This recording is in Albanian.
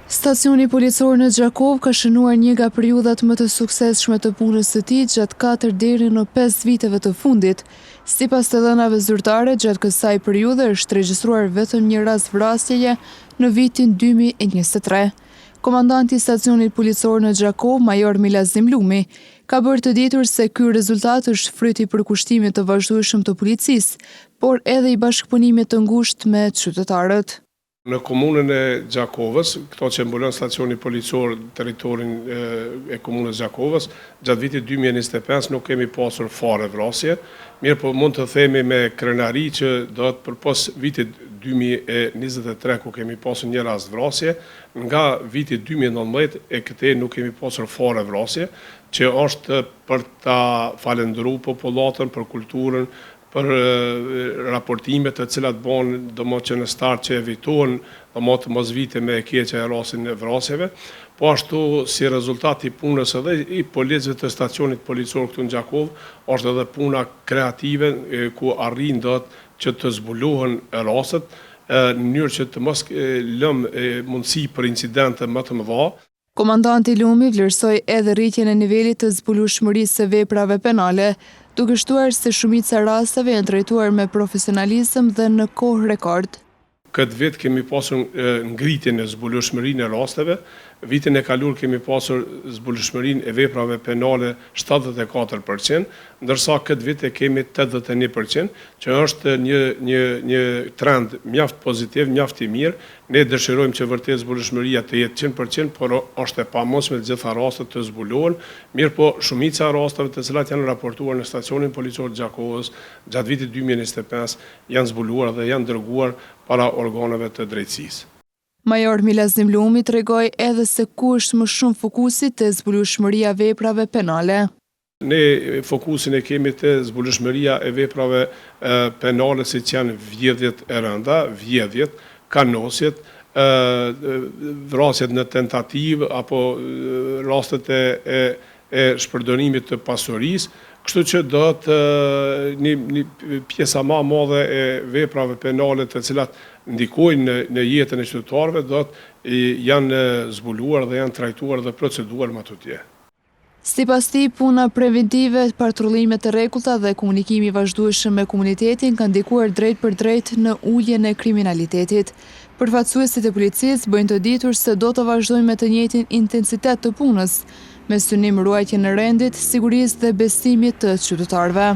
Stacioni policor në Gjakov ka shënuar një nga periudhat më të suksesshme të punës së tij gjatë 4 deri në 5 viteve të fundit. Sipas të dhënave zyrtare, gjatë kësaj periudhe është regjistruar vetëm një rast vrasjeje në vitin 2023. Komandanti i stacionit policor në Gjakov, Major Milazim Lumi, ka bërë të ditur se ky rezultat është fryti i përkushtimit të vazhdueshëm të policisë, por edhe i bashkëpunimit të ngushtë me qytetarët. Në komunën e Gjakovës, këto që mbulon stacioni policor teritorin e komunës Gjakovës, gjatë vitit 2025 nuk kemi pasur fare vrasje, mirë po mund të themi me krenari që do të përpos vitit 2023 ku kemi pasur një rast vrasje, nga vitit 2019 e këtej nuk kemi pasur fare vrasje, që është për ta falendëruar popullatën për kulturën, për raportimet të cilat bën që në start që evitohen të mos vite me keqja e rastin e vrasjeve, po ashtu si rezultat i punës edhe i policëve të stacionit policor këtu në Gjakov, është edhe puna kreative ku arrin që të zbulohen rastet në mënyrë që të mos lëmë mundësi për incidente më të mëdha. Komandanti Lumi vlerësoi edhe rritjen e nivelit të zbulueshmërisë së veprave penale, duke shtuar se shumica e rasteve janë trajtuar me profesionalizëm dhe në kohë rekord. Këtë vit kemi pasur ngritjen e zbulueshmërinë e rasteve, vitin e kaluar kemi pasur zbulueshmërinë e veprave penale 74%, ndërsa këtë vit e kemi 81%, që është një trend mjaft pozitiv, mjaft i mirë. Ne dëshirojmë që vërtet zbulueshmëria të jetë 100%, por është e pamundshme të gjitha rastet të zbulohen, mirë po shumica e rasteve të cilat janë raportuar në stacionin policor të Gjakovës gjatë vitit 2025 janë zbuluar dhe janë dërguar para organeve të drejtësisë. Major Milazim Lumi tregoi edhe se ku është më shumë fokusi te zbulueshmëria e veprave penale. Ne fokusin e kemi te zbulueshmëria e veprave penale, siç janë vjedhjet e rënda, vjedhjet, kanosjet, vrasjet në tentativë apo rastet e shpërdorimit të pasurisë. Kështu që do të një pjesa më e madhe e veprave penale të cilat ndikojnë në jetën e qytetarëve do të janë zbuluar dhe janë trajtuar dhe proceduar më tutje. Sipas tij, puna preventive, patrullimet të rregullta dhe komunikimi i vazhdueshëm me komunitetin kanë ndikuar drejt për drejt në uljen e kriminalitetit. Përfaqësuesit e policisë bëjnë të ditur se do të vazhdojnë me të njëjtin intensitet të punës, me synim ruajtjen e rendit, sigurisë dhe besimit të qytetarëve.